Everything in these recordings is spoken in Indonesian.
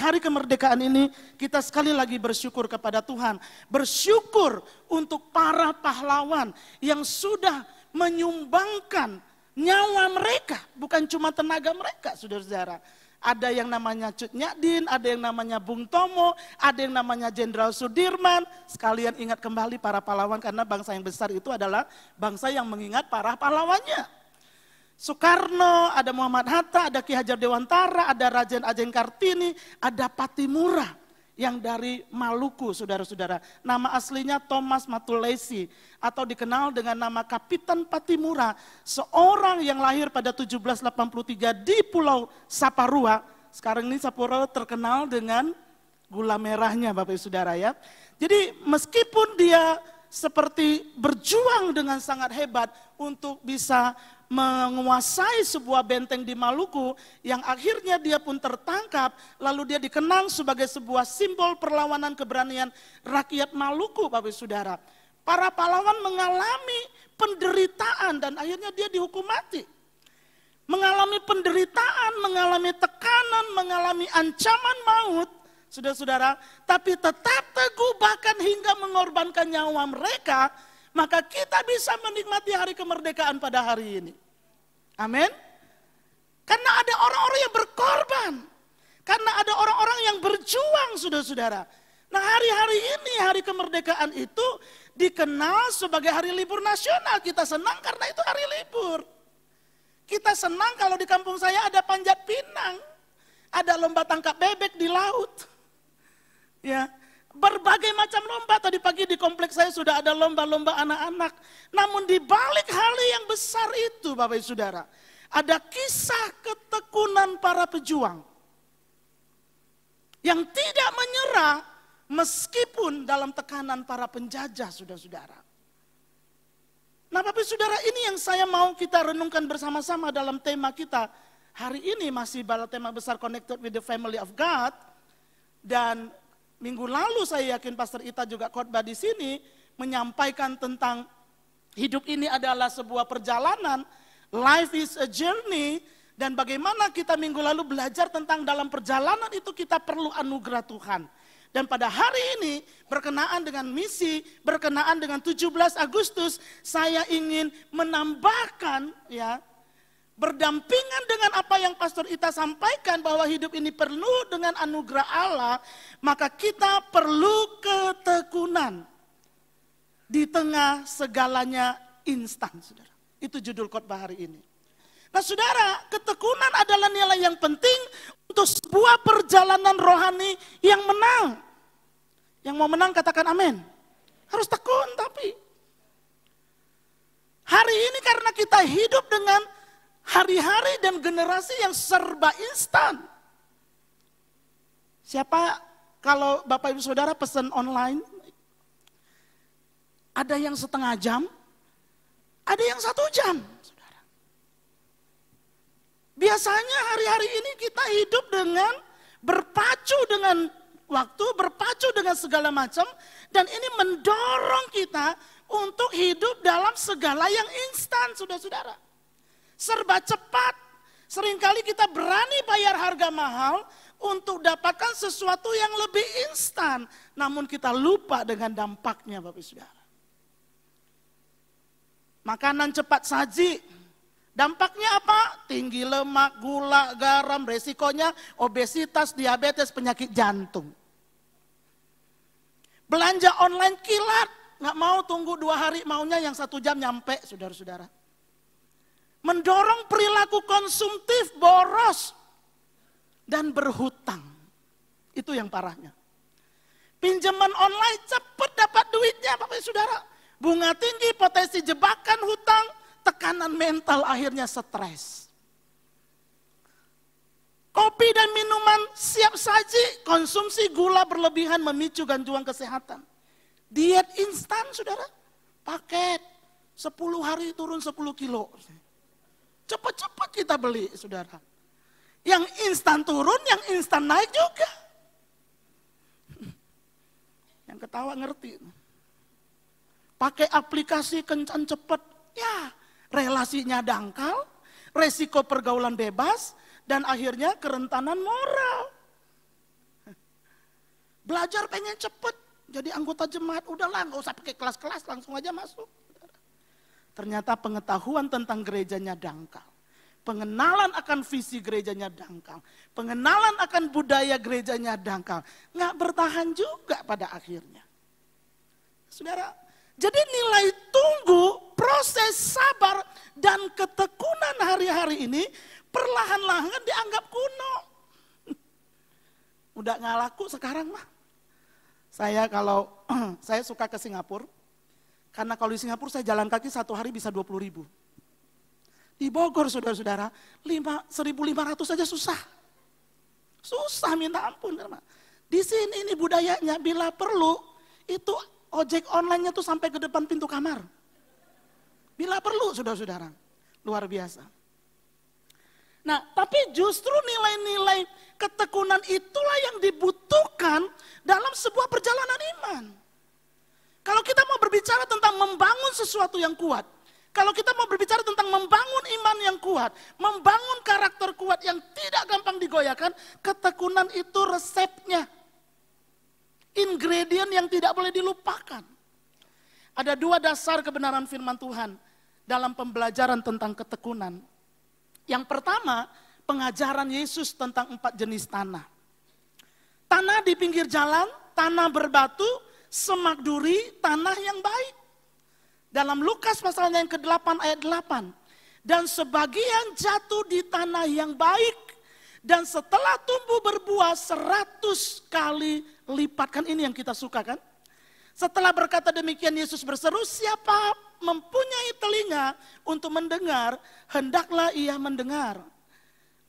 hari kemerdekaan ini kita sekali lagi bersyukur kepada Tuhan. Bersyukur untuk para pahlawan yang sudah menyumbangkan nyawa mereka. Bukan cuma tenaga mereka, saudara-saudara. Ada yang namanya Cut Nyadin, ada yang namanya Bung Tomo, ada yang namanya Jenderal Sudirman. Sekalian ingat kembali para pahlawan karena bangsa yang besar itu adalah bangsa yang mengingat para pahlawannya. Soekarno, ada Muhammad Hatta, ada Ki Hajar Dewantara, ada Raden Ajeng Kartini, ada Patimura yang dari Maluku, saudara-saudara. Nama aslinya Thomas Matulesi atau dikenal dengan nama Kapitan Patimura, seorang yang lahir pada 1783 di Pulau Saparua. Sekarang ini Saparua terkenal dengan gula merahnya, Bapak Ibu Saudara ya. Jadi meskipun dia seperti berjuang dengan sangat hebat untuk bisa menguasai sebuah benteng di Maluku yang akhirnya dia pun tertangkap, lalu dia dikenang sebagai sebuah simbol perlawanan keberanian rakyat Maluku, Bapak Ibu Saudara. Para pahlawan mengalami penderitaan dan akhirnya dia dihukum mati. Mengalami penderitaan, mengalami tekanan, mengalami ancaman maut, saudara-saudara, tapi tetap teguh bahkan hingga mengorbankan nyawa mereka, maka kita bisa menikmati hari kemerdekaan pada hari ini. Amin. Karena ada orang-orang yang berkorban. Karena ada orang-orang yang berjuang, saudara-saudara. Nah, hari-hari ini, hari kemerdekaan itu dikenal sebagai hari libur nasional. Kita senang karena itu hari libur. Kita senang kalau di kampung saya ada panjat pinang. Ada lomba tangkap bebek di laut. Ya, berbagai macam lomba. Tadi pagi di kompleks saya sudah ada lomba-lomba anak-anak. Namun di balik hal yang besar itu, Bapak Ibu Saudara, ada kisah ketekunan para pejuang yang tidak menyerah meskipun dalam tekanan para penjajah, saudara-saudara. Nah, Bapak Ibu Saudara, ini yang saya mau kita renungkan bersama-sama dalam tema kita hari ini, masih pada tema besar Connected with the Family of God. Dan minggu lalu saya yakin Pastor Ita juga khotbah di sini menyampaikan tentang hidup ini adalah sebuah perjalanan, life is a journey, dan bagaimana kita minggu lalu belajar tentang dalam perjalanan itu kita perlu anugerah Tuhan. Dan pada hari ini berkenaan dengan misi, berkenaan dengan 17 Agustus, saya ingin menambahkan ya, berdampingan dengan apa yang Pastor Ita sampaikan bahwa hidup ini penuh dengan anugerah Allah, maka kita perlu ketekunan di tengah segalanya instan, saudara. Itu judul khotbah hari ini. Nah, saudara, ketekunan adalah nilai yang penting untuk sebuah perjalanan rohani yang menang. Yang mau menang katakan amin. Harus tekun, tapi hari ini karena kita hidup dengan hari-hari dan generasi yang serba instan. Siapa kalau Bapak Ibu Saudara pesan online, ada yang setengah jam, ada yang 1 jam. Saudara. Biasanya hari-hari ini kita hidup dengan berpacu dengan waktu, berpacu dengan segala macam, dan ini mendorong kita untuk hidup dalam segala yang instan, saudara-saudara. Serba cepat, seringkali kita berani bayar harga mahal untuk dapatkan sesuatu yang lebih instan, namun kita lupa dengan dampaknya, Bapak Ibu Saudara. Makanan cepat saji, dampaknya apa? Tinggi lemak, gula, garam, resikonya obesitas, diabetes, penyakit jantung. Belanja online kilat, nggak mau tunggu 2 hari, maunya yang 1 jam nyampe, saudara-saudara. Mendorong perilaku konsumtif, boros, dan berhutang. Itu yang parahnya. Pinjaman online cepat dapat duitnya, Bapak Ibu Saudara. Bunga tinggi, potensi jebakan hutang, tekanan mental, akhirnya stres. Kopi dan minuman siap saji, konsumsi gula berlebihan memicu gangguan kesehatan. Diet instan, saudara, paket 10 hari turun 10 kilo. Cepat-cepat kita beli, saudara. Yang instan turun, yang instan naik juga. Yang ketawa ngerti. Pakai aplikasi kencan cepat, ya relasinya dangkal, resiko pergaulan bebas, dan akhirnya kerentanan moral. belajar pengen cepet. Jadi anggota jemaat, udahlah nggak usah pakai kelas-kelas, langsung aja masuk. Ternyata pengetahuan tentang gerejanya dangkal. Pengenalan akan visi gerejanya dangkal. Pengenalan akan budaya gerejanya dangkal. Nggak bertahan juga pada akhirnya. Saudara, jadi nilai tunggu, proses sabar, dan ketekunan hari-hari ini perlahan-lahan dianggap kuno. Udah nggak laku sekarang mah. Saya suka ke Singapura, karena kalau di Singapura saya jalan kaki 1 hari bisa 20.000. Di Bogor saudara-saudara, 1.500 saja susah. Susah minta ampun. Di sini ini budayanya bila perlu, itu ojek online-nya tuh sampai ke depan pintu kamar. Bila perlu saudara-saudara, luar biasa. Nah, tapi justru nilai-nilai ketekunan itulah yang dibutuhkan dalam sebuah perjalanan iman. Kalau kita mau berbicara tentang membangun sesuatu yang kuat, kalau kita mau berbicara tentang membangun iman yang kuat, membangun karakter kuat yang tidak gampang digoyahkan, ketekunan itu resepnya. Ingredient yang tidak boleh dilupakan. Ada 2 dasar kebenaran firman Tuhan dalam pembelajaran tentang ketekunan. Yang pertama, pengajaran Yesus tentang 4 jenis tanah. Tanah di pinggir jalan, tanah berbatu, semak duri, tanah yang baik. Dalam Lukas pasalnya yang ke-8 ayat 8. Dan sebagian jatuh di tanah yang baik. Dan setelah tumbuh berbuah 100 kali lipat. Kan ini yang kita suka kan? Setelah berkata demikian Yesus berseru, siapa mempunyai telinga untuk mendengar, hendaklah ia mendengar.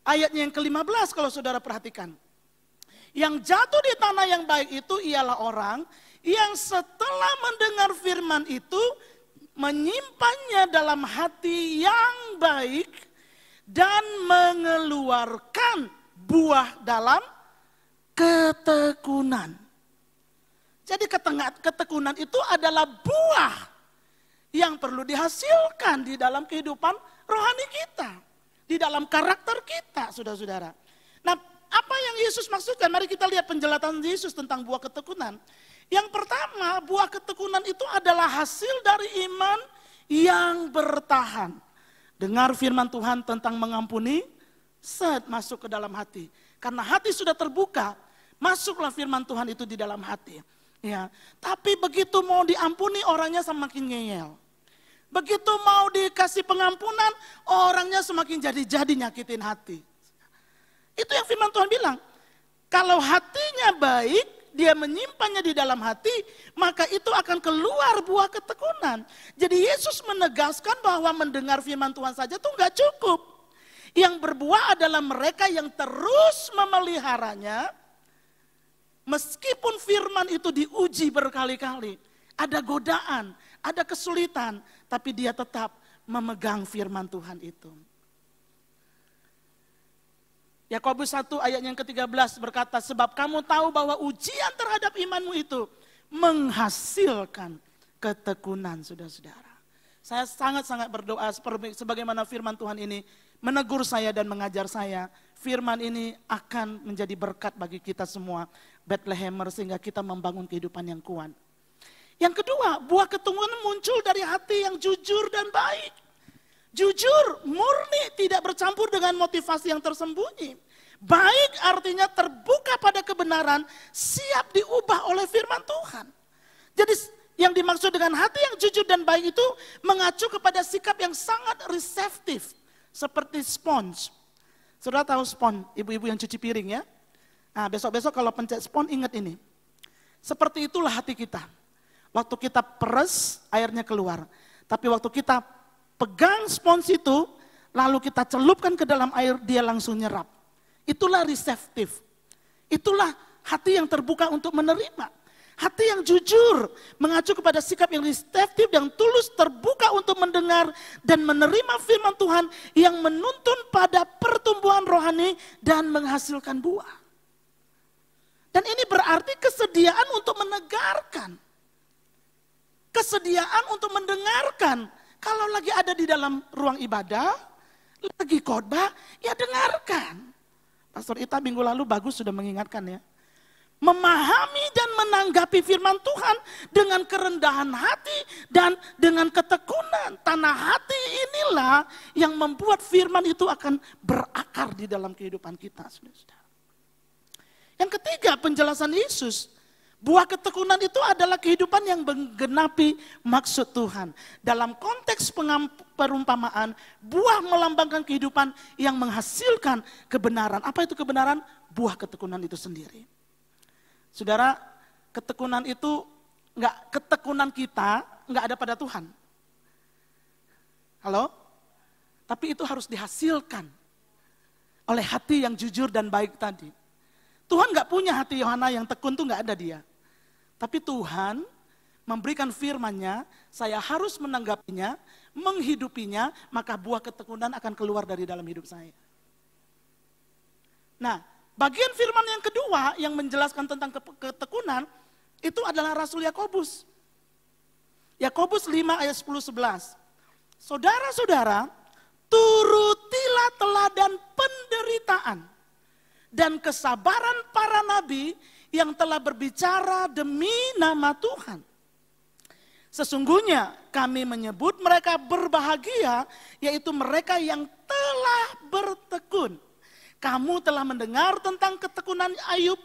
Ayatnya yang ke-15 kalau saudara perhatikan. Yang jatuh di tanah yang baik itu ialah orang yang setelah mendengar firman itu, menyimpannya dalam hati yang baik dan mengeluarkan buah dalam ketekunan. Jadi ketekunan itu adalah buah yang perlu dihasilkan di dalam kehidupan rohani kita. Di dalam karakter kita, saudara-saudara. Nah, apa yang Yesus maksudkan? Mari kita lihat penjelasan Yesus tentang buah ketekunan. Yang pertama, buah ketekunan itu adalah hasil dari iman yang bertahan. Dengar firman Tuhan tentang mengampuni, masuk ke dalam hati. Karena hati sudah terbuka, masuklah firman Tuhan itu di dalam hati. Ya, tapi begitu mau diampuni orangnya semakin ngeyel. Begitu mau dikasih pengampunan, orangnya semakin jadi nyakitin hati. Itu yang firman Tuhan bilang. Kalau hatinya baik, dia menyimpannya di dalam hati, maka itu akan keluar buah ketekunan. Jadi Yesus menegaskan bahwa mendengar firman Tuhan saja itu enggak cukup. Yang berbuah adalah mereka yang terus memeliharanya, meskipun firman itu diuji berkali-kali. Ada godaan, ada kesulitan, tapi dia tetap memegang firman Tuhan itu. Yakobus 1 ayat yang ke-13 berkata, sebab kamu tahu bahwa ujian terhadap imanmu itu menghasilkan ketekunan, saudara-saudara. Saya sangat-sangat berdoa sebagaimana firman Tuhan ini menegur saya dan mengajar saya. Firman ini akan menjadi berkat bagi kita semua, Bethlehemer, sehingga kita membangun kehidupan yang kuat. Yang kedua, buah ketekunan muncul dari hati yang jujur dan baik. Jujur, murni, tidak bercampur dengan motivasi yang tersembunyi. Baik artinya terbuka pada kebenaran, siap diubah oleh firman Tuhan. Jadi yang dimaksud dengan hati yang jujur dan baik itu mengacu kepada sikap yang sangat reseptif. Seperti spons. Saudara tahu spons, ibu-ibu yang cuci piring ya. Nah, besok-besok kalau pencet spons ingat ini. Seperti itulah hati kita. Waktu kita peres, airnya keluar. Tapi waktu kita pegang spons itu, lalu kita celupkan ke dalam air, dia langsung nyerap. Itulah reseptif. Itulah hati yang terbuka untuk menerima. Hati yang jujur, mengacu kepada sikap yang reseptif, yang tulus, terbuka untuk mendengar dan menerima firman Tuhan yang menuntun pada pertumbuhan rohani dan menghasilkan buah. Dan ini berarti kesediaan untuk menegarkan. Kesediaan untuk mendengarkan. Kalau lagi ada di dalam ruang ibadah, lagi khotbah, ya dengarkan. Pastor Ita minggu lalu bagus sudah mengingatkan ya. memahami dan menanggapi firman Tuhan dengan kerendahan hati dan dengan ketekunan. Tanah hati inilah yang membuat firman itu akan berakar di dalam kehidupan kita. Yang ketiga, penjelasan Yesus. Buah ketekunan itu adalah kehidupan yang menggenapi maksud Tuhan. Dalam konteks perumpamaan, buah melambangkan kehidupan yang menghasilkan kebenaran. Apa itu kebenaran? Buah ketekunan itu sendiri. Saudara, ketekunan itu ketekunan kita nggak ada pada Tuhan. Halo? Tapi itu harus dihasilkan oleh hati yang jujur dan baik tadi. Tuhan nggak punya hati Yohana yang tekun tuh nggak ada dia. Tapi Tuhan memberikan firman-Nya, saya harus menanggapinya, menghidupinya, maka buah ketekunan akan keluar dari dalam hidup saya. Nah, bagian firman yang kedua yang menjelaskan tentang ketekunan, itu adalah Rasul Yakobus. Yakobus 5 ayat 10-11. Saudara-saudara, turutilah teladan penderitaan dan kesabaran para nabi yang telah berbicara demi nama Tuhan. Sesungguhnya kami menyebut mereka berbahagia, yaitu mereka yang telah bertekun. Kamu telah mendengar tentang ketekunan Ayub,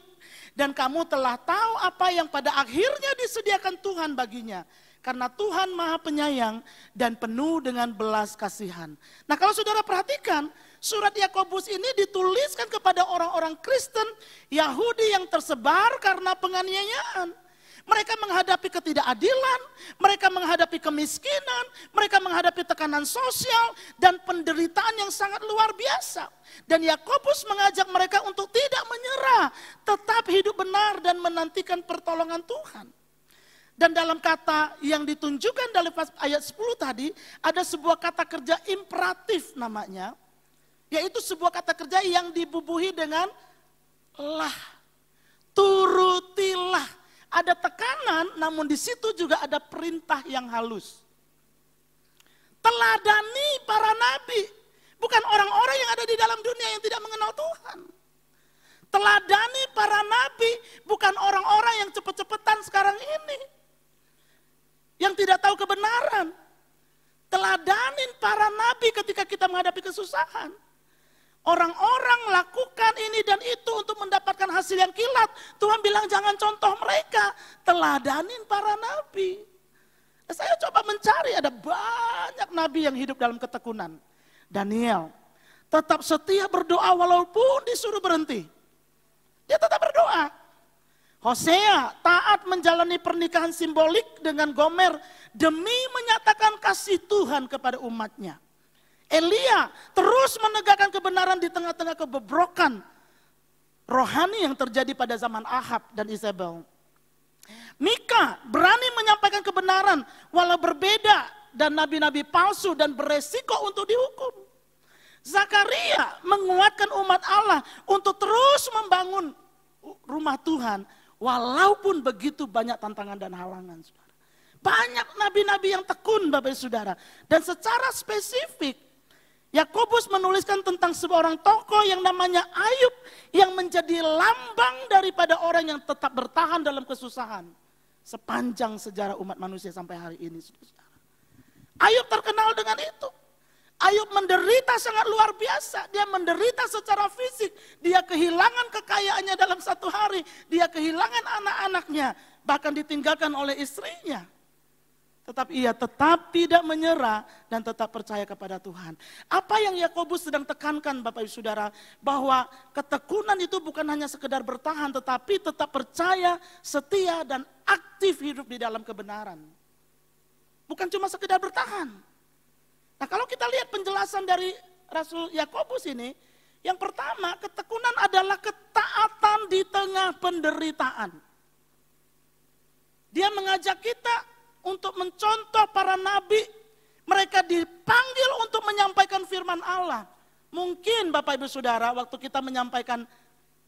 dan kamu telah tahu apa yang pada akhirnya disediakan Tuhan baginya. Karena Tuhan Maha Penyayang dan penuh dengan belas kasihan. Nah, kalau saudara perhatikan, surat Yakobus ini dituliskan kepada orang-orang Kristen Yahudi yang tersebar karena penganiayaan. Mereka menghadapi ketidakadilan, mereka menghadapi kemiskinan, mereka menghadapi tekanan sosial dan penderitaan yang sangat luar biasa. Dan Yakobus mengajak mereka untuk tidak menyerah, tetap hidup benar dan menantikan pertolongan Tuhan. Dan dalam kata yang ditunjukkan dalam ayat 10 tadi, ada sebuah kata kerja imperatif namanya, yaitu sebuah kata kerja yang dibubuhi dengan lah, turutilah. Ada tekanan, namun di situ juga ada perintah yang halus. Teladani para nabi, bukan orang-orang yang ada di dalam dunia yang tidak mengenal Tuhan. Teladani para nabi, bukan orang-orang yang cepet-cepetan sekarang ini, yang tidak tahu kebenaran. Teladanin para nabi ketika kita menghadapi kesusahan. Orang-orang lakukan ini dan itu untuk mendapatkan hasil yang kilat. Tuhan bilang jangan contoh mereka. Teladanin para nabi. Saya coba mencari, ada banyak nabi yang hidup dalam ketekunan. Daniel tetap setia berdoa walaupun disuruh berhenti. Dia tetap berdoa. Hosea taat menjalani pernikahan simbolik dengan Gomer demi menyatakan kasih Tuhan kepada umatnya. Elia terus menegakkan kebenaran di tengah-tengah kebobrokan rohani yang terjadi pada zaman Ahab dan Isabel. Mika berani menyampaikan kebenaran walau berbeda dan nabi-nabi palsu dan beresiko untuk dihukum. Zakaria menguatkan umat Allah untuk terus membangun rumah Tuhan walaupun begitu banyak tantangan dan halangan. Saudara. Banyak nabi-nabi yang tekun Bapak Ibu Saudara. Dan secara spesifik Yakobus menuliskan tentang seorang tokoh yang namanya Ayub yang menjadi lambang daripada orang yang tetap bertahan dalam kesusahan sepanjang sejarah umat manusia sampai hari ini. Ayub terkenal dengan itu. Ayub menderita sangat luar biasa. Dia menderita secara fisik. Dia kehilangan kekayaannya dalam satu hari. Dia kehilangan anak-anaknya. Bahkan ditinggalkan oleh istrinya. Tetapi ia tetap tidak menyerah dan tetap percaya kepada Tuhan. Apa yang Yakobus sedang tekankan Bapak Ibu Saudara, bahwa ketekunan itu bukan hanya sekedar bertahan, tetapi tetap percaya, setia dan aktif hidup di dalam kebenaran. Bukan cuma sekedar bertahan. Nah, kalau kita lihat penjelasan dari Rasul Yakobus ini, yang pertama, ketekunan adalah ketaatan di tengah penderitaan. Dia mengajak kita untuk mencontoh para nabi. Mereka dipanggil untuk menyampaikan firman Allah. Mungkin Bapak Ibu Saudara, waktu kita menyampaikan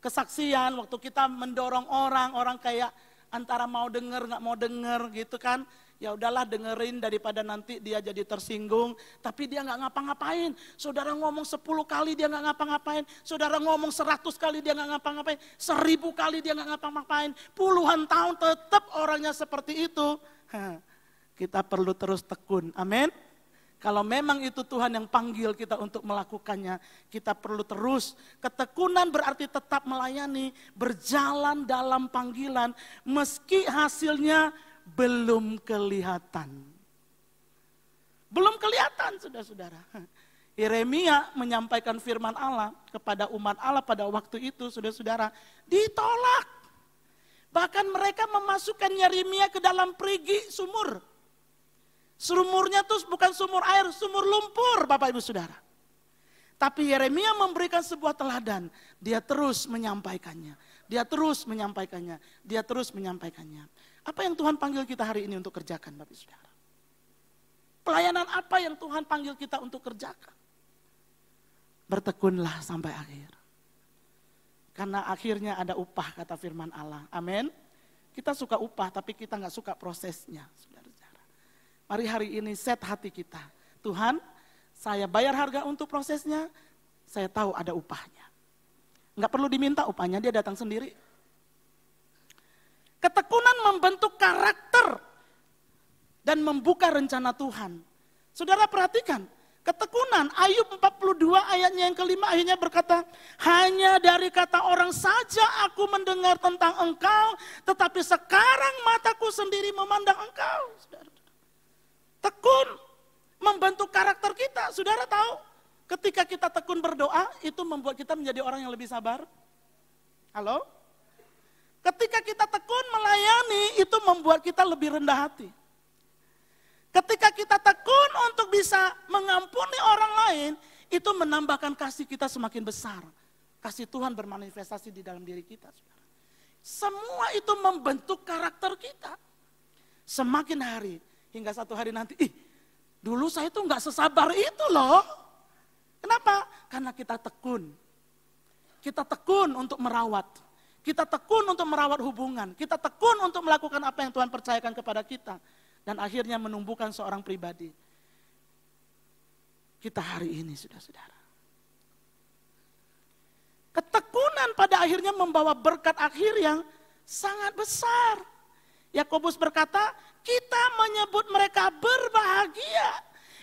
kesaksian, waktu kita mendorong orang kayak antara mau dengar nggak mau dengar gitu kan. ya udahlah dengerin daripada nanti dia jadi tersinggung. Tapi dia nggak ngapa-ngapain. Saudara ngomong 10 kali dia nggak ngapa-ngapain. Saudara ngomong 100 kali dia nggak ngapa-ngapain. 1000 kali dia nggak ngapa-ngapain. Puluhan tahun tetap orangnya seperti itu. Kita perlu terus tekun, amin. Kalau memang itu Tuhan yang panggil kita untuk melakukannya, kita perlu terus. Ketekunan berarti tetap melayani, berjalan dalam panggilan, meski hasilnya belum kelihatan. Belum kelihatan, saudara-saudara. Yeremia menyampaikan firman Allah kepada umat Allah pada waktu itu, saudara-saudara, ditolak. Bahkan mereka memasukkan Yeremia ke dalam perigi sumur. Sumurnya tuh bukan sumur air, sumur lumpur, Bapak Ibu Saudara. Tapi Yeremia memberikan sebuah teladan. Dia terus menyampaikannya. Dia terus menyampaikannya. Dia terus menyampaikannya. Apa yang Tuhan panggil kita hari ini untuk kerjakan, Bapak Ibu Saudara? Pelayanan apa yang Tuhan panggil kita untuk kerjakan? Bertekunlah sampai akhir. Karena akhirnya ada upah, kata firman Allah. Amin. Kita suka upah, tapi kita nggak suka prosesnya, saudara. Mari hari ini set hati kita. Tuhan, saya bayar harga untuk prosesnya, saya tahu ada upahnya. Enggak perlu diminta upahnya, dia datang sendiri. Ketekunan membentuk karakter dan membuka rencana Tuhan. Saudara perhatikan, ketekunan, Ayub 42 ayatnya yang kelima akhirnya berkata, hanya dari kata orang saja aku mendengar tentang engkau, tetapi sekarang mataku sendiri memandang engkau. Saudara. Tekun membentuk karakter kita. Saudara tahu, ketika kita tekun berdoa, itu membuat kita menjadi orang yang lebih sabar. Halo? Ketika kita tekun melayani, itu membuat kita lebih rendah hati. Ketika kita tekun untuk bisa mengampuni orang lain, itu menambahkan kasih kita semakin besar. Kasih Tuhan bermanifestasi di dalam diri kita. Saudara. Semua itu membentuk karakter kita. Semakin hari, hingga satu hari nanti, dulu saya tuh nggak sesabar itu loh. Kenapa? Karena kita tekun. Kita tekun untuk merawat. Kita tekun untuk merawat hubungan. Kita tekun untuk melakukan apa yang Tuhan percayakan kepada kita. Dan akhirnya menumbuhkan seorang pribadi. Kita hari ini, saudara-saudara. Ketekunan pada akhirnya membawa berkat akhir yang sangat besar. Yakobus berkata, kita menyebut mereka berbahagia,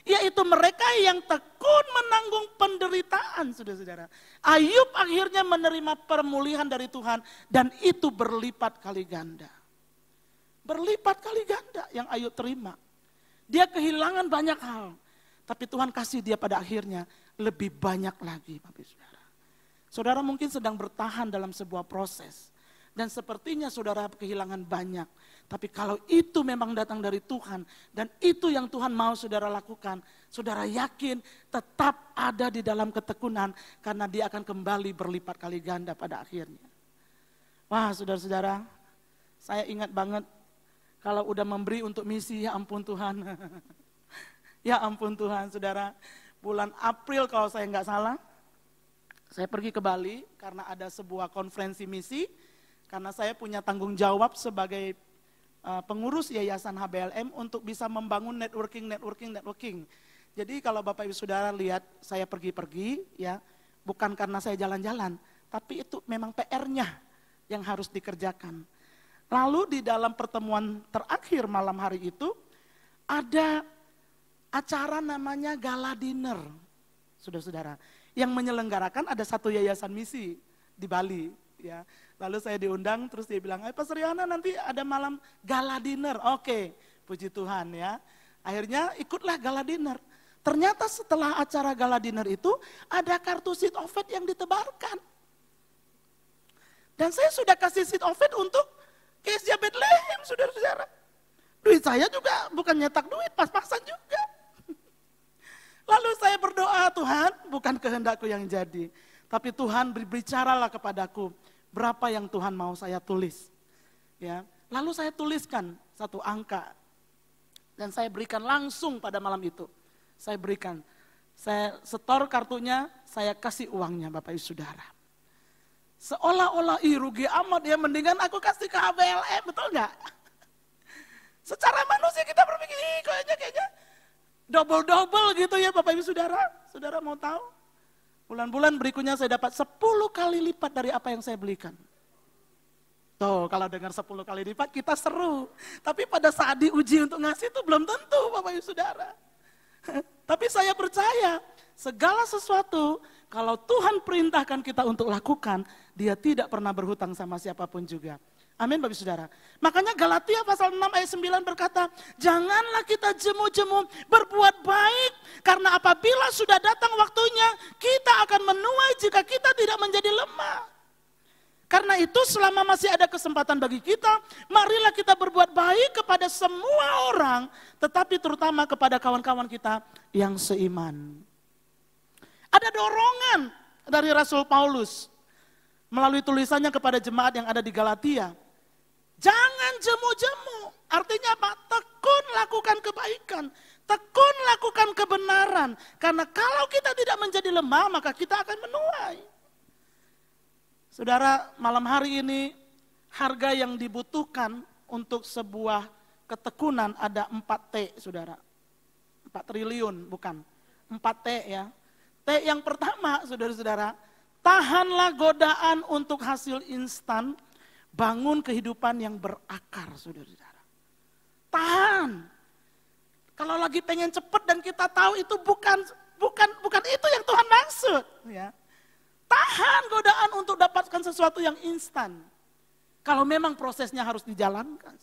yaitu mereka yang tekun menanggung penderitaan, saudara-saudara. Ayub akhirnya menerima pemulihan dari Tuhan dan itu berlipat kali ganda. Berlipat kali ganda yang Ayub terima. Dia kehilangan banyak hal, tapi Tuhan kasih dia pada akhirnya lebih banyak lagi, Bapak Saudara. Saudara mungkin sedang bertahan dalam sebuah proses dan sepertinya saudara kehilangan banyak. Tapi kalau itu memang datang dari Tuhan dan itu yang Tuhan mau saudara lakukan, saudara yakin tetap ada di dalam ketekunan karena dia akan kembali berlipat kali ganda pada akhirnya. Wah, saudara-saudara, saya ingat banget kalau udah memberi untuk misi, ya ampun Tuhan. Ya ampun Tuhan, saudara. Bulan April kalau saya nggak salah, saya pergi ke Bali karena ada sebuah konferensi misi, karena saya punya tanggung jawab sebagai pengurus Yayasan HBLM untuk bisa membangun networking. Jadi kalau Bapak Ibu Saudara lihat saya pergi-pergi, ya bukan karena saya jalan-jalan, tapi itu memang PR-nya yang harus dikerjakan. Lalu di dalam pertemuan terakhir malam hari itu ada acara namanya Gala Dinner, saudara-saudara, yang menyelenggarakan ada satu yayasan misi di Bali, ya. Lalu saya diundang, terus dia bilang, Pastor Yohana nanti ada malam Gala Dinner. Oke, puji Tuhan ya. Akhirnya ikutlah Gala Dinner. Ternyata setelah acara Gala Dinner itu ada kartu seed of faith yang ditebarkan. Dan saya sudah kasih seed of faith untuk Gereja Bethlehem, saudara-saudara. Duit saya juga bukan nyetak duit, pas-pasan juga. Lalu saya berdoa, Tuhan bukan kehendakku yang jadi. Tapi Tuhan berbicaralah kepadaku. Berapa yang Tuhan mau saya tulis, ya. Lalu saya tuliskan satu angka dan saya berikan langsung pada malam itu. Saya berikan, saya setor kartunya, saya kasih uangnya Bapak Ibu Saudara. Seolah-olah rugi amat ya, mendingan aku kasih ke HBLM, betul nggak? Secara manusia kita berpikir, kayaknya double gitu ya Bapak Ibu Saudara. Saudara mau tahu? Bulan-bulan berikutnya saya dapat 10 kali lipat dari apa yang saya belikan. Tuh, kalau dengar 10 kali lipat kita seru. Tapi pada saat diuji untuk ngasih itu belum tentu Bapak Ibu Saudara. Tapi saya percaya segala sesuatu kalau Tuhan perintahkan kita untuk lakukan, Dia tidak pernah berhutang sama siapapun juga. Amin Bapak Ibu Saudara. Makanya Galatia pasal 6 ayat 9 berkata, janganlah kita jemu-jemu berbuat baik, karena apabila sudah datang waktunya, kita akan menuai jika kita tidak menjadi lemah. Karena itu selama masih ada kesempatan bagi kita, marilah kita berbuat baik kepada semua orang, tetapi terutama kepada kawan-kawan kita yang seiman. Ada dorongan dari Rasul Paulus melalui tulisannya kepada jemaat yang ada di Galatia. Jangan jemu-jemu, artinya apa? Tekun lakukan kebaikan, tekun lakukan kebenaran. Karena kalau kita tidak menjadi lemah, maka kita akan menuai. Saudara, malam hari ini harga yang dibutuhkan untuk sebuah ketekunan ada 4T, saudara. 4 triliun, bukan. 4T ya. T yang pertama, saudara-saudara, tahanlah godaan untuk hasil instan, bangun kehidupan yang berakar, saudara-saudara. Tahan. Kalau lagi pengen cepet dan kita tahu itu bukan itu yang Tuhan maksud, ya. Tahan godaan untuk dapatkan sesuatu yang instan. Kalau memang prosesnya harus dijalankan.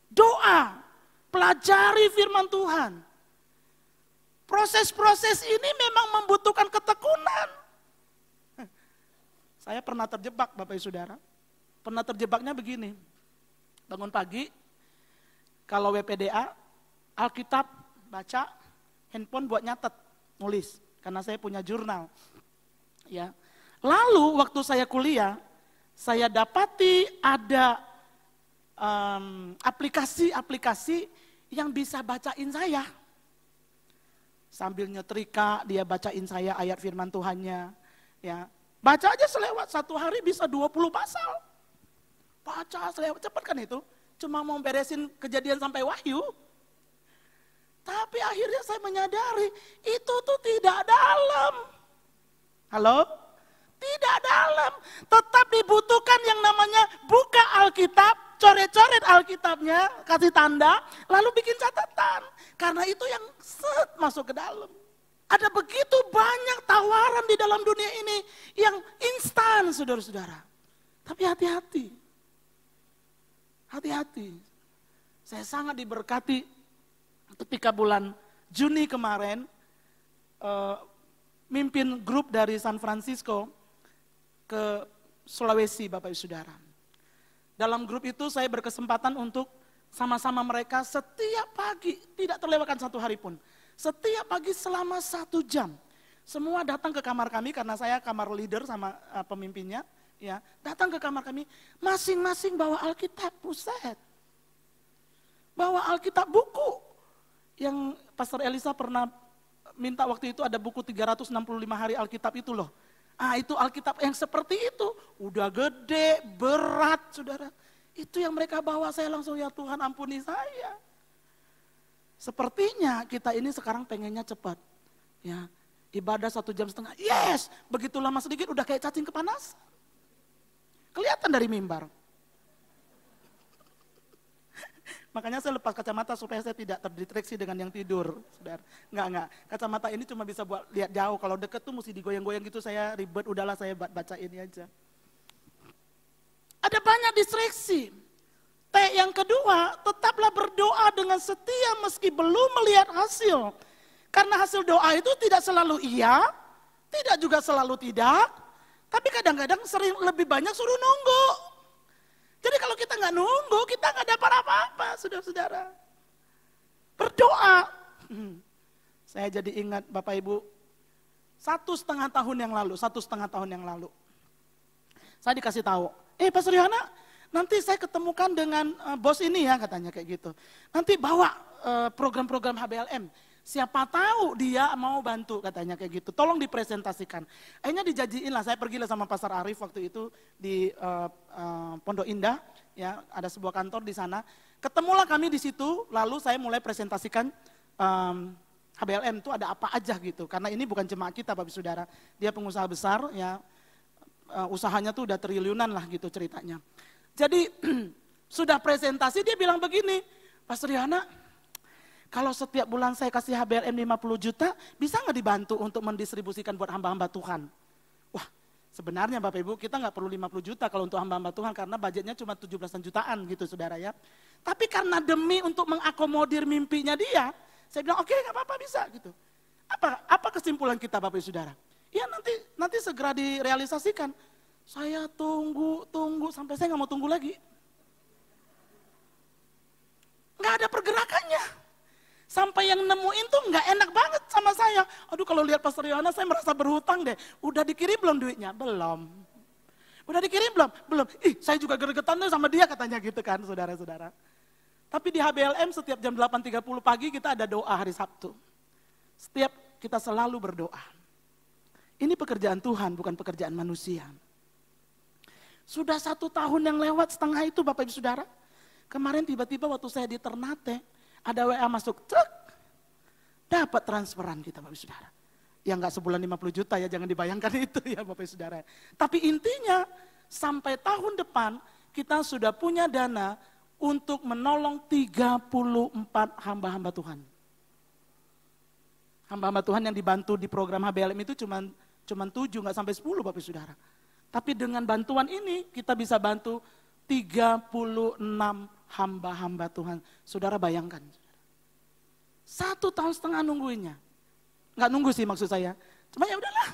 Doa, pelajari firman Tuhan. Proses-proses ini memang membutuhkan ketekunan. Saya pernah terjebak Bapak Ibu Saudara. Pernah terjebaknya begini. Bangun pagi, kalau WPDA, Alkitab baca, handphone buat nyatet, nulis. Karena saya punya jurnal. Ya. Lalu waktu saya kuliah, saya dapati ada aplikasi-aplikasi yang bisa bacain saya. Sambil nyetrika, dia bacain saya ayat firman Tuhannya. Ya. Baca aja selewat, 1 hari bisa 20 pasal. Baca selewat, cepat kan itu. Cuma mau beresin Kejadian sampai Wahyu. Tapi akhirnya saya menyadari, itu tuh tidak dalam. Halo? Tidak dalam. Tetap dibutuhkan yang namanya buka Alkitab, coret-coret Alkitabnya, kasih tanda, lalu bikin catatan. Karena itu yang masuk ke dalam. Ada begitu banyak tawaran di dalam dunia ini yang instan, saudara-saudara. Tapi hati-hati. Hati-hati. Saya sangat diberkati ketika bulan Juni kemarin, mimpin grup dari San Francisco ke Sulawesi, Bapak Ibu Saudara. Dalam grup itu saya berkesempatan untuk sama-sama mereka setiap pagi, tidak terlewatkan 1 hari pun. Setiap pagi selama 1 jam, semua datang ke kamar kami karena saya kamar leader sama pemimpinnya. Ya, datang ke kamar kami, masing-masing bawa Alkitab, buset. Bawa Alkitab buku. Yang Pastor Elisa pernah minta waktu itu ada buku 365 hari Alkitab itu loh. Itu Alkitab yang seperti itu. Udah gede, berat saudara. Itu yang mereka bawa, saya langsung ya Tuhan ampuni saya. Sepertinya kita ini sekarang pengennya cepat. Ya, ibadah 1,5 jam, yes. Begitu lama sedikit udah kayak cacing kepanasan. Kelihatan dari mimbar. Makanya saya lepas kacamata supaya saya tidak terdistraksi dengan yang tidur, saudara. Enggak. Kacamata ini cuma bisa buat lihat jauh. Kalau deket tuh mesti digoyang-goyang gitu, saya ribet. Udahlah saya baca ini aja. Ada banyak distraksi. T yang kedua, tetaplah berdoa dengan setia meski belum melihat hasil. Karena hasil doa itu tidak selalu iya, tidak juga selalu tidak. Tapi kadang-kadang sering lebih banyak suruh nunggu. Jadi kalau kita nggak nunggu, kita nggak dapat apa-apa, saudara-saudara. Berdoa. Saya jadi ingat Bapak Ibu, 1,5 tahun yang lalu, saya dikasih tahu, Pastor Yohana, nanti saya ketemukan dengan bos ini ya, katanya kayak gitu. Nanti bawa program-program HBLM. Siapa tahu dia mau bantu katanya kayak gitu. Tolong dipresentasikan. Akhirnya dijanjiin lah, saya pergi lah sama Pastor Arif waktu itu di Pondok Indah. Ya, ada sebuah kantor di sana. Ketemulah kami di situ, lalu saya mulai presentasikan HBLM itu ada apa aja gitu. Karena ini bukan jemaat kita Bapak Saudara. Dia pengusaha besar ya, usahanya tuh udah triliunan lah gitu ceritanya. Jadi sudah presentasi dia bilang begini, Pastor Yana, kalau setiap bulan saya kasih HBLM 50 juta, bisa nggak dibantu untuk mendistribusikan buat hamba-hamba Tuhan? Wah, sebenarnya Bapak Ibu kita nggak perlu 50 juta kalau untuk hamba-hamba Tuhan karena budgetnya cuma 17 jutaan gitu saudara ya. Tapi karena demi untuk mengakomodir mimpinya dia, saya bilang oke, nggak apa-apa bisa gitu. Apa kesimpulan kita Bapak Ibu saudara? Ya nanti segera direalisasikan. Saya tunggu sampai saya nggak mau tunggu lagi. Nggak ada pergerakannya. Sampai yang nemuin tuh nggak enak banget sama saya. Aduh kalau lihat Pastor Yohana saya merasa berhutang deh. Udah dikirim belum duitnya? Belum. Udah dikirim belum? Belum. Saya juga gregetan tuh sama dia katanya gitu kan saudara-saudara. Tapi di HBLM setiap jam 8.30 pagi kita ada doa hari Sabtu. Setiap kita selalu berdoa. Ini pekerjaan Tuhan bukan pekerjaan manusia. Sudah 1 tahun yang lewat setengah itu Bapak Ibu Saudara. Kemarin tiba-tiba waktu saya di Ternate. Ada WA masuk, cek, dapat transferan kita Bapak Saudara. Ya enggak sebulan 50 juta ya, jangan dibayangkan itu ya Bapak Saudara. Tapi intinya sampai tahun depan kita sudah punya dana untuk menolong 34 hamba-hamba Tuhan. Hamba-hamba Tuhan yang dibantu di program HBLM itu cuma 7, enggak sampai 10 Bapak Saudara. Tapi dengan bantuan ini kita bisa bantu 36 hamba-hamba Tuhan. Saudara bayangkan. 1,5 tahun nungguinnya. Nggak nunggu sih maksud saya. Cuma ya udahlah.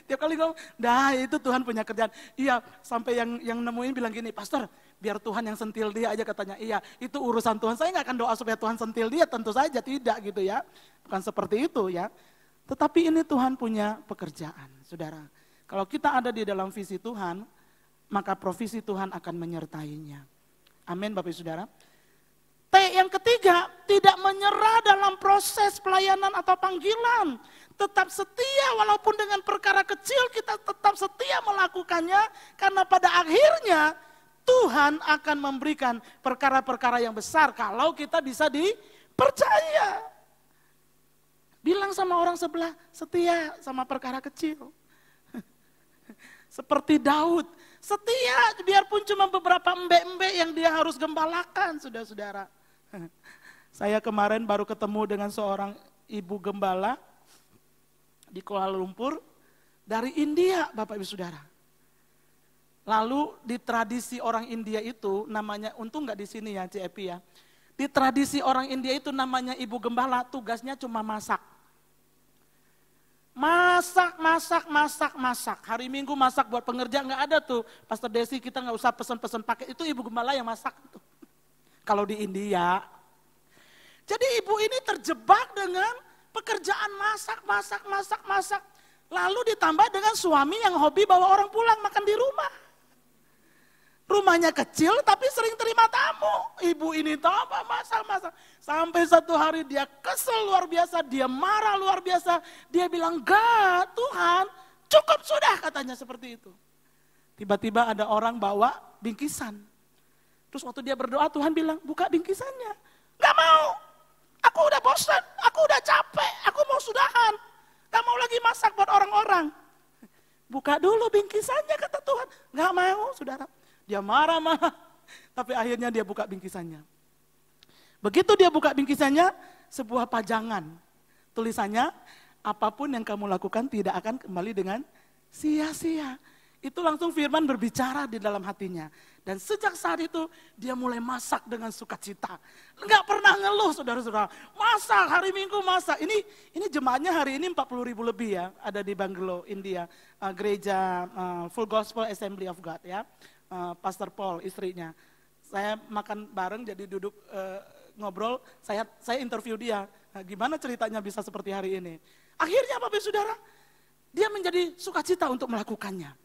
Tiap kali ngomong, dah itu Tuhan punya kerjaan. Iya, sampai yang nemuin bilang gini, Pastor, biar Tuhan yang sentil dia aja katanya. Iya, itu urusan Tuhan. Saya nggak akan doa supaya Tuhan sentil dia, tentu saja tidak gitu ya. Bukan seperti itu ya. Tetapi ini Tuhan punya pekerjaan, saudara. Kalau kita ada di dalam visi Tuhan, maka provisi Tuhan akan menyertainya. Amin Bapak Ibu Saudara. T yang ketiga, tidak menyerah dalam proses pelayanan atau panggilan. Tetap setia walaupun dengan perkara kecil kita tetap setia melakukannya. Karena pada akhirnya Tuhan akan memberikan perkara-perkara yang besar kalau kita bisa dipercaya. Bilang sama orang sebelah, setia sama perkara kecil. Seperti Daud, setia biarpun cuma beberapa embe-embe yang dia harus gembalakan, saudara-saudara. Saya kemarin baru ketemu dengan seorang ibu gembala di Kuala Lumpur dari India, Bapak Ibu Saudara. Lalu di tradisi orang India itu namanya, untung nggak di sini ya CEP ya. Di tradisi orang India itu namanya ibu gembala, tugasnya cuma masak. Masak. Hari Minggu masak buat pengerja nggak ada tuh. Pastor Desi kita nggak usah pesen-pesen paket, itu ibu gembala yang masak tuh. Kalau di India. Jadi ibu ini terjebak dengan pekerjaan masak. Lalu ditambah dengan suami yang hobi bawa orang pulang makan di rumah. Rumahnya kecil tapi sering terima tamu. Ibu ini tambah masak. Sampai satu hari dia kesel luar biasa, dia marah luar biasa. Dia bilang, "Enggak, Tuhan, cukup sudah," katanya seperti itu. Tiba-tiba ada orang bawa bingkisan. Terus waktu dia berdoa, Tuhan bilang, "Buka bingkisannya." "Enggak mau. Aku udah bosan, aku udah capek, aku mau sudahan. Enggak mau lagi masak buat orang-orang." "Buka dulu bingkisannya," kata Tuhan. "Enggak mau, saudara." Dia marah-marah, tapi akhirnya dia buka bingkisannya. Begitu dia buka bingkisannya, sebuah pajangan. Tulisannya, apapun yang kamu lakukan tidak akan kembali dengan sia-sia. Itu langsung firman berbicara di dalam hatinya. Dan sejak saat itu dia mulai masak dengan sukacita. Enggak pernah ngeluh saudara-saudara. Masak, hari Minggu masak. Ini jemaatnya hari ini 40.000 lebih ya. Ada di Bangalore, India. Gereja Full Gospel Assembly of God ya. Pastor Paul, istrinya. Saya makan bareng jadi duduk ngobrol. Saya interview dia. Gimana ceritanya bisa seperti hari ini. Akhirnya Bapak Saudara, dia menjadi sukacita untuk melakukannya.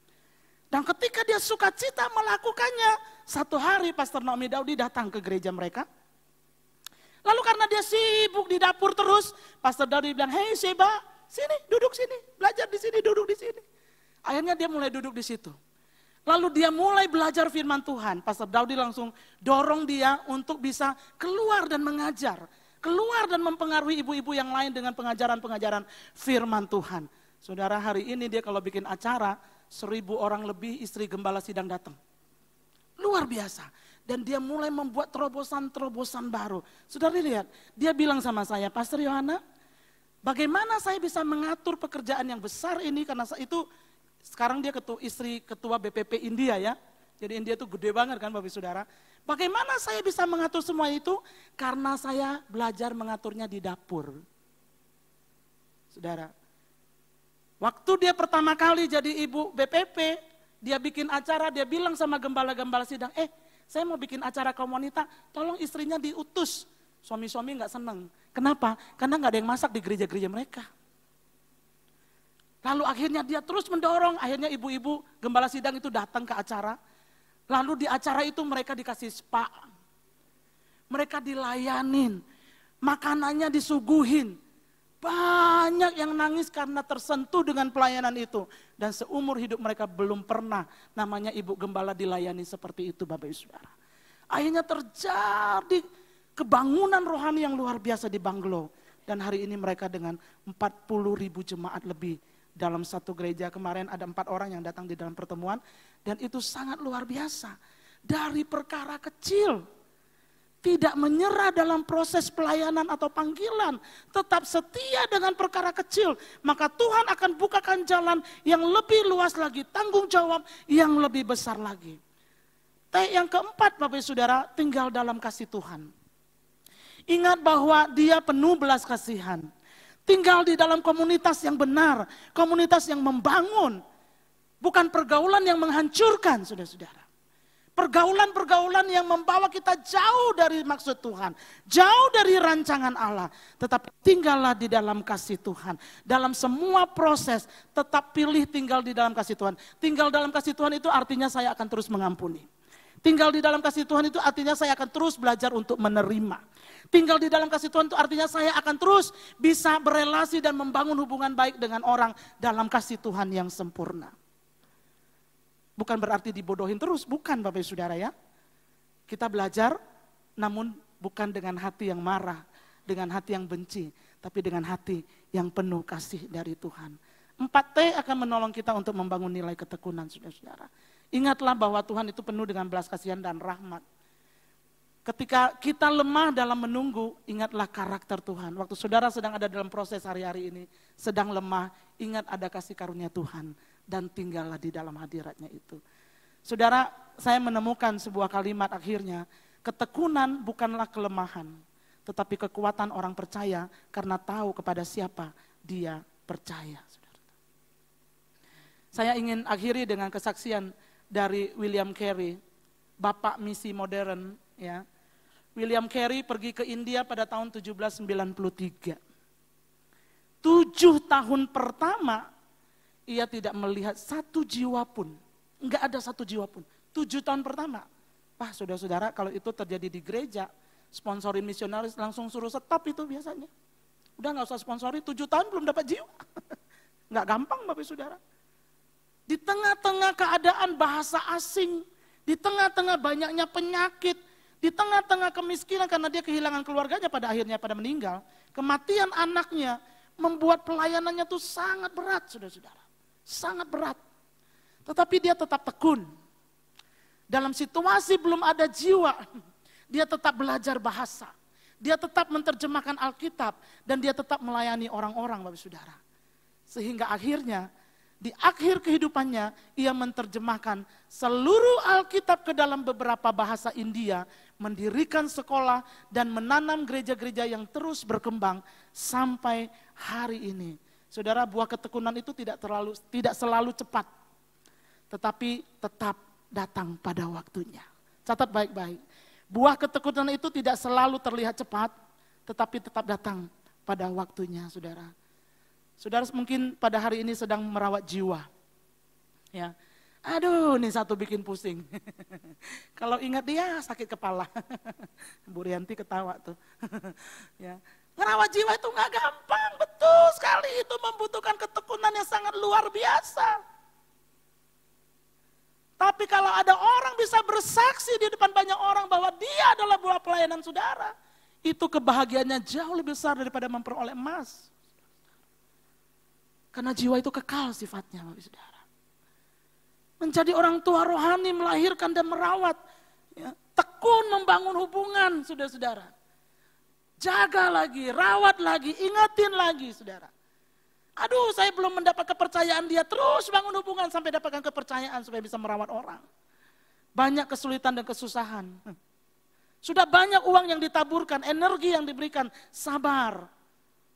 Dan ketika dia sukacita melakukannya, satu hari Pastor Naomi Daudi datang ke gereja mereka. Lalu karena dia sibuk di dapur terus, Pastor Daudi bilang, "Hei Sheba, sini, duduk sini, belajar di sini, duduk di sini." Akhirnya dia mulai duduk di situ. Lalu dia mulai belajar firman Tuhan. Pastor Daudi langsung dorong dia untuk bisa keluar dan mengajar. Keluar dan mempengaruhi ibu-ibu yang lain dengan pengajaran-pengajaran firman Tuhan. Saudara, hari ini dia kalau bikin acara, 1.000 orang lebih istri gembala sidang datang. Luar biasa. Dan dia mulai membuat terobosan-terobosan baru. Saudara lihat, dia bilang sama saya, "Pastor Yohana, bagaimana saya bisa mengatur pekerjaan yang besar ini?" Karena itu sekarang dia istri ketua BPP India ya. Jadi India itu gede banget kan Bapak Saudara. Bagaimana saya bisa mengatur semua itu? Karena saya belajar mengaturnya di dapur. Saudara, waktu dia pertama kali jadi ibu BPP, dia bikin acara, dia bilang sama gembala-gembala sidang, "Saya mau bikin acara komunitas, tolong istrinya diutus." Suami-suami gak seneng. Kenapa? Karena gak ada yang masak di gereja-gereja mereka. Lalu akhirnya dia terus mendorong, akhirnya ibu-ibu gembala sidang itu datang ke acara. Lalu di acara itu mereka dikasih spa. Mereka dilayanin, makanannya disuguhin. Banyak yang nangis karena tersentuh dengan pelayanan itu. Dan seumur hidup mereka belum pernah namanya ibu gembala dilayani seperti itu Bapak Ibu Saudara. Akhirnya terjadi kebangunan rohani yang luar biasa di Banglo. Dan hari ini mereka dengan 40.000 jemaat lebih. Dalam satu gereja kemarin ada 4 orang yang datang di dalam pertemuan. Dan itu sangat luar biasa. Dari perkara kecil. Tidak menyerah dalam proses pelayanan atau panggilan. Tetap setia dengan perkara kecil. Maka Tuhan akan bukakan jalan yang lebih luas lagi. Tanggung jawab yang lebih besar lagi. Yang keempat Bapak Saudara, tinggal dalam kasih Tuhan. Ingat bahwa dia penuh belas kasihan. Tinggal di dalam komunitas yang benar, komunitas yang membangun, bukan pergaulan yang menghancurkan, saudara-saudara. Pergaulan-pergaulan yang membawa kita jauh dari maksud Tuhan, jauh dari rancangan Allah. Tetapi tinggallah di dalam kasih Tuhan. Dalam semua proses, tetap pilih tinggal di dalam kasih Tuhan. Tinggal dalam kasih Tuhan itu artinya saya akan terus mengampuni. Tinggal di dalam kasih Tuhan itu artinya saya akan terus belajar untuk menerima. Tinggal di dalam kasih Tuhan itu artinya saya akan terus bisa berelasi dan membangun hubungan baik dengan orang dalam kasih Tuhan yang sempurna. Bukan berarti dibodohin terus, bukan Bapak Ibu Saudara ya. Kita belajar namun bukan dengan hati yang marah, dengan hati yang benci, tapi dengan hati yang penuh kasih dari Tuhan. 4T akan menolong kita untuk membangun nilai ketekunan saudara-saudara. Ingatlah bahwa Tuhan itu penuh dengan belas kasihan dan rahmat. Ketika kita lemah dalam menunggu, ingatlah karakter Tuhan. Waktu saudara sedang ada dalam proses hari-hari ini, sedang lemah, ingat ada kasih karunia Tuhan. Dan tinggallah di dalam hadiratnya itu. Saudara, saya menemukan sebuah kalimat akhirnya, ketekunan bukanlah kelemahan, tetapi kekuatan orang percaya karena tahu kepada siapa dia percaya. Saudara. Saya ingin akhiri dengan kesaksian dari William Carey, Bapak Misi Modern, ya. William Carey pergi ke India pada tahun 1793. 7 tahun pertama ia tidak melihat satu jiwa pun, enggak ada satu jiwa pun. 7 tahun pertama. Wah, saudara-saudara, kalau itu terjadi di gereja, sponsorin misionaris langsung suruh stop itu biasanya. Udah enggak usah sponsori, 7 tahun belum dapat jiwa. Enggak gampang Bapak Saudara. Di tengah-tengah keadaan bahasa asing, di tengah-tengah banyaknya penyakit, di tengah-tengah kemiskinan karena dia kehilangan keluarganya pada akhirnya pada meninggal. Kematian anaknya membuat pelayanannya itu sangat berat saudara-saudara. Sangat berat. Tetapi dia tetap tekun. Dalam situasi belum ada jiwa, dia tetap belajar bahasa. Dia tetap menerjemahkan Alkitab dan dia tetap melayani orang-orang Bapak Saudara. Sehingga akhirnya di akhir kehidupannya ia menerjemahkan seluruh Alkitab ke dalam beberapa bahasa India, mendirikan sekolah dan menanam gereja-gereja yang terus berkembang sampai hari ini. Saudara, buah ketekunan itu tidak selalu cepat, tetapi tetap datang pada waktunya. Catat baik-baik. Buah ketekunan itu tidak selalu terlihat cepat, tetapi tetap datang pada waktunya, saudara. Saudara mungkin pada hari ini sedang merawat jiwa. Ya. Aduh, ini satu bikin pusing. Kalau ingat dia sakit kepala. Bu Rianti ketawa tuh. Ya. Merawat jiwa itu nggak gampang, betul sekali. Itu membutuhkan ketekunan yang sangat luar biasa. Tapi kalau ada orang bisa bersaksi di depan banyak orang bahwa dia adalah buah pelayanan saudara, itu kebahagiaannya jauh lebih besar daripada memperoleh emas. Karena jiwa itu kekal sifatnya, Bapak Saudara. Menjadi orang tua rohani, melahirkan dan merawat. Ya, tekun membangun hubungan, saudara-saudara. Jaga lagi, rawat lagi, ingatin lagi, saudara. Aduh, saya belum mendapat kepercayaan dia, terus bangun hubungan sampai dapatkan kepercayaan supaya bisa merawat orang. Banyak kesulitan dan kesusahan. Sudah banyak uang yang ditaburkan, energi yang diberikan, sabar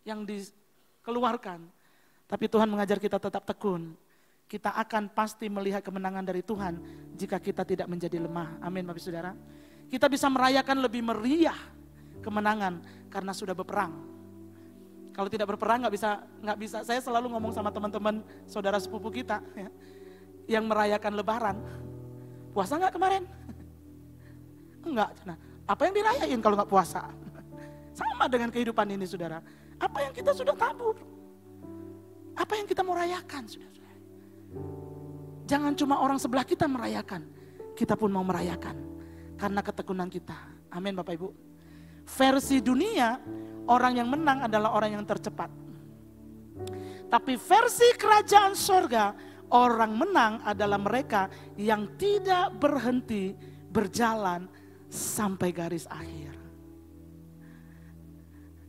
yang dikeluarkan. Tapi Tuhan mengajar kita tetap tekun. Kita akan pasti melihat kemenangan dari Tuhan jika kita tidak menjadi lemah. Amin Bapak Saudara. Kita bisa merayakan lebih meriah kemenangan karena sudah berperang. Kalau tidak berperang nggak bisa. Saya selalu ngomong sama teman-teman saudara sepupu kita ya, yang merayakan Lebaran. Puasa nggak kemarin? Enggak. Nah, apa yang dirayain kalau nggak puasa? Sama dengan kehidupan ini saudara. Apa yang kita sudah tabur? Apa yang kita mau rayakan saudara? Jangan cuma orang sebelah kita merayakan, kita pun mau merayakan karena ketekunan kita. Amin Bapak Ibu. Versi dunia, orang yang menang adalah orang yang tercepat. Tapi versi kerajaan sorga, orang menang adalah mereka yang tidak berhenti berjalan sampai garis akhir.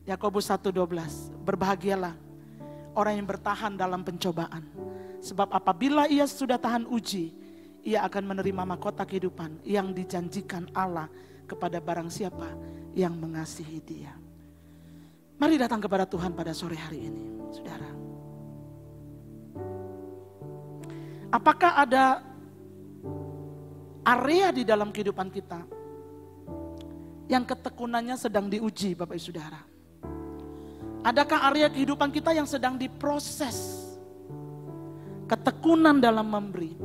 Yakobus 1:12, berbahagialah orang yang bertahan dalam pencobaan. Sebab apabila ia sudah tahan uji, ia akan menerima mahkota kehidupan yang dijanjikan Allah kepada barang siapa yang mengasihi dia. Mari datang kepada Tuhan pada sore hari ini, saudara. Apakah ada area di dalam kehidupan kita yang ketekunannya sedang diuji, Bapak Ibu Saudara? Adakah area kehidupan kita yang sedang diproses? Ketekunan dalam memberi,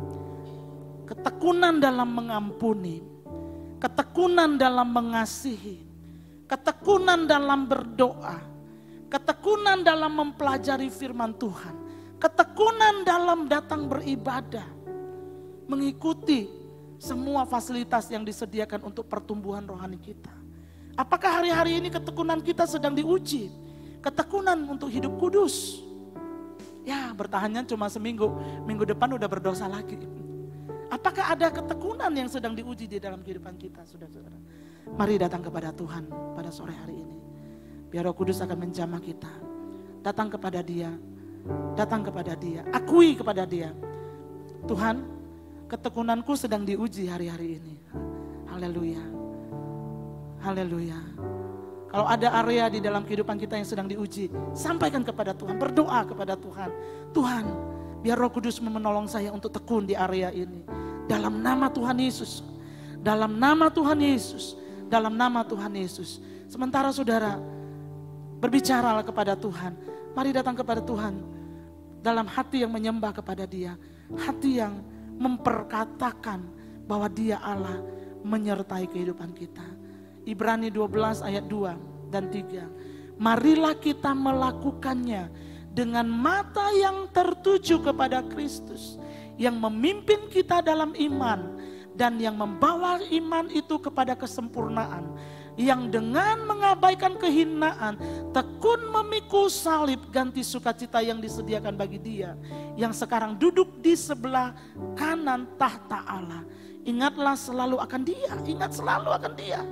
ketekunan dalam mengampuni, ketekunan dalam mengasihi, ketekunan dalam berdoa, ketekunan dalam mempelajari firman Tuhan, ketekunan dalam datang beribadah, mengikuti semua fasilitas yang disediakan untuk pertumbuhan rohani kita. Apakah hari-hari ini ketekunan kita sedang diuji? Ketekunan untuk hidup kudus. Ya, bertahannya cuma seminggu, minggu depan udah berdosa lagi. Apakah ada ketekunan yang sedang diuji di dalam kehidupan kita, saudara-saudara? Mari datang kepada Tuhan pada sore hari ini. Biar Roh Kudus akan menjamah kita. Datang kepada Dia, datang kepada Dia, akui kepada Dia. Tuhan, ketekunanku sedang diuji hari-hari ini. Haleluya, haleluya. Kalau ada area di dalam kehidupan kita yang sedang diuji, sampaikan kepada Tuhan, berdoa kepada Tuhan. Tuhan, biar Roh Kudus menolong saya untuk tekun di area ini. Dalam nama Tuhan Yesus, dalam nama Tuhan Yesus, dalam nama Tuhan Yesus. Sementara saudara berbicaralah kepada Tuhan, mari datang kepada Tuhan dalam hati yang menyembah kepada Dia, hati yang memperkatakan bahwa Dia Allah menyertai kehidupan kita. Ibrani 12 ayat 2 dan 3. Marilah kita melakukannya dengan mata yang tertuju kepada Kristus, yang memimpin kita dalam iman dan yang membawa iman itu kepada kesempurnaan, yang dengan mengabaikan kehinaan tekun memikul salib ganti sukacita yang disediakan bagi Dia yang sekarang duduk di sebelah kanan tahta Allah. Ingatlah selalu akan Dia, ingat selalu akan Dia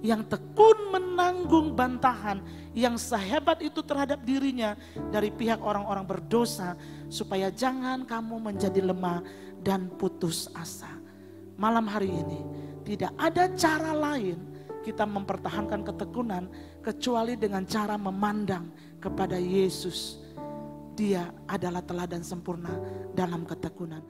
yang tekun menanggung bantahan yang sehebat itu terhadap dirinya dari pihak orang-orang berdosa, supaya jangan kamu menjadi lemah dan putus asa. Malam hari ini tidak ada cara lain kita mempertahankan ketekunan kecuali dengan cara memandang kepada Yesus. Dia adalah teladan sempurna dalam ketekunan.